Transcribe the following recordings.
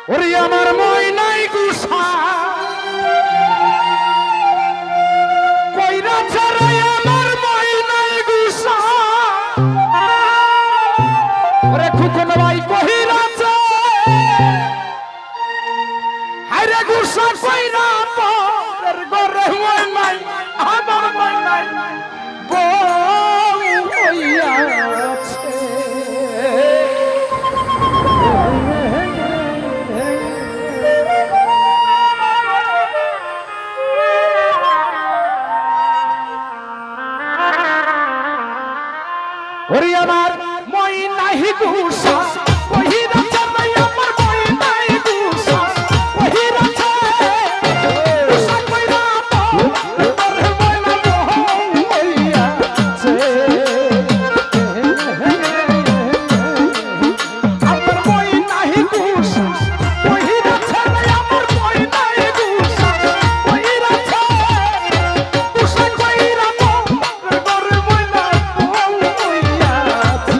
ওরে আমার ময়নাই গুসা কইরা ছাড়াই আমার ময়নাই গুসা ওরে খুকুন ভাই কহিরাছে হায়রে গুসা কইরা পরের ঘরে ময়নাই আমার ময়নাই বউ হইয়াছে ওরে আমার ময়নাই গুসা কহিরাছে ভাই আমার ময়নাই গুসা কহিরাছে গুসা কইরা তোর ময়না বউ হইয়াছে আমার ময়নাই গুসা কহিরাছে ভাই আমার ময়নাই গুসা কহিরাছে গুসা কইরা তোর ময়না বউ হইয়াছে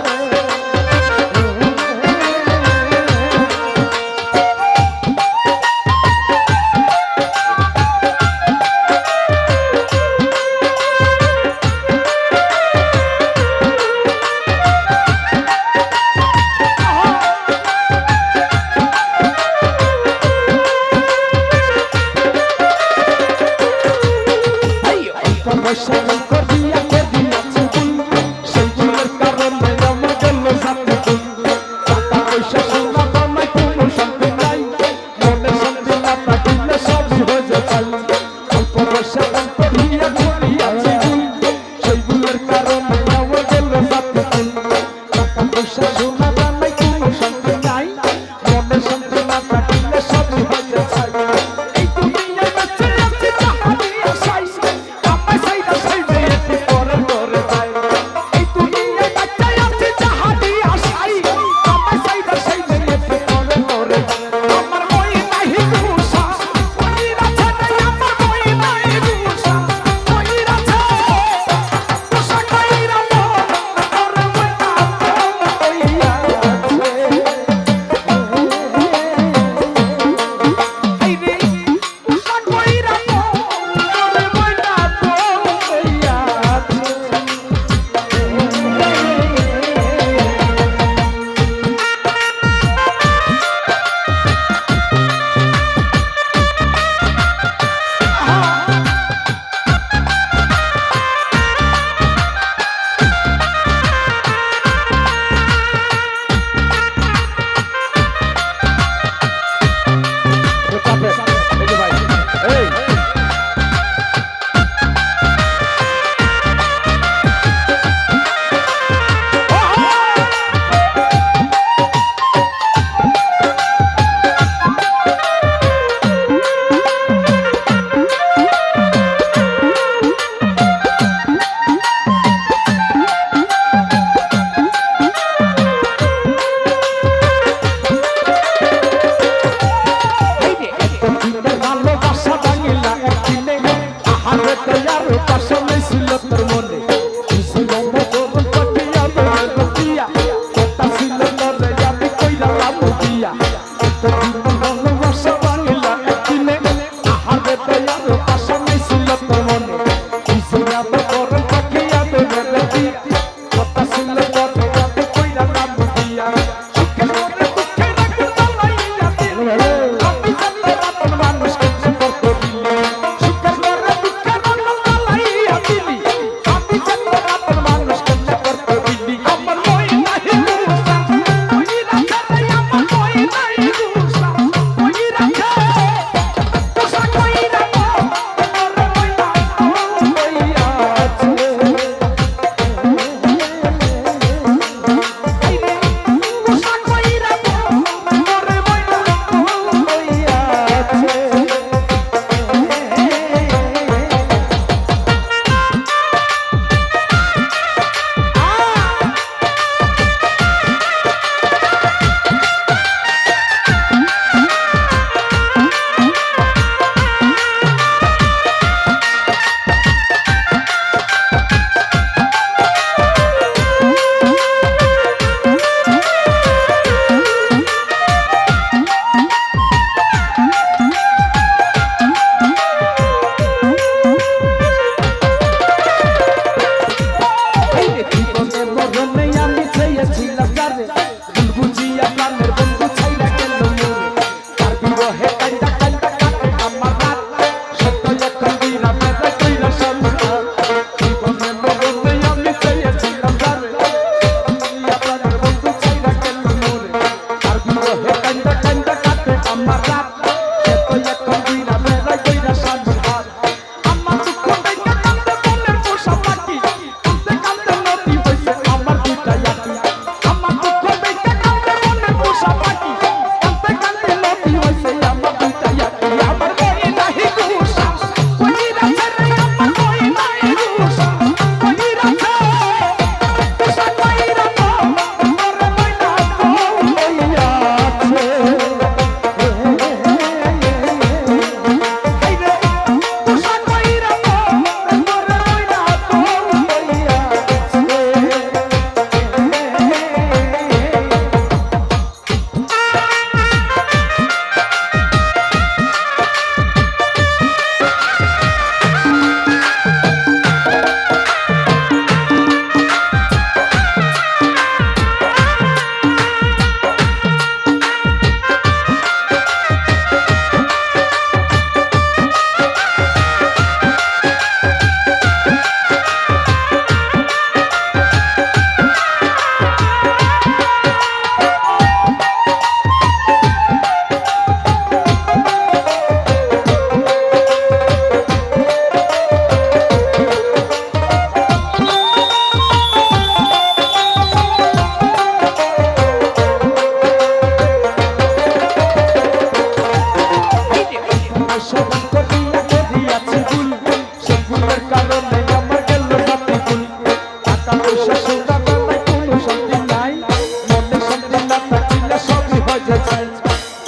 যে চাই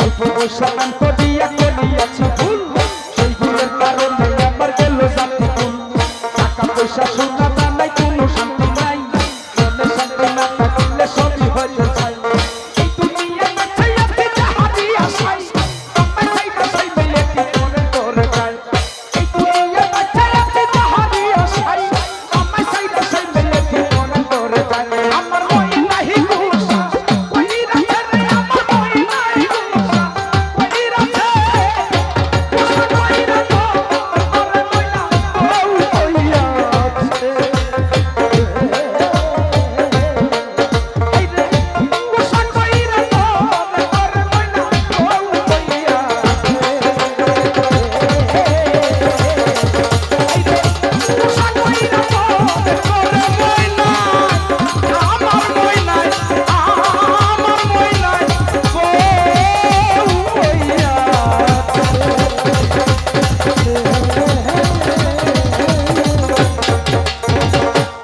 অল্প পয়সা দান করিয়া করিয়াছি ভুল সেই ভুলের কারণে আমার গেল জাতি ভুল টাকা পয়সা সোনা দানাই কোনো শান্তি নাই মনে শান্তি না থাকলে সবই হয়ে যায় এই দুনিয়া কাছে আছে যাহারি আশাই আমায় সাইডা সাইডা একটি করে করে যায় এই দুনিয়া কাছে আছে যাহারি আশাই আমায় সাইডা সাইডা একটি করে করে যায় আমার মন নাহি গুসা ওই রাতে রে আমার মন নাহি গুসা ওই রাতে গুসা কইরা তো করে মইনা বউ কইয়া আছে গুসা কইরা তো করে মইনা বউ কইয়া আছে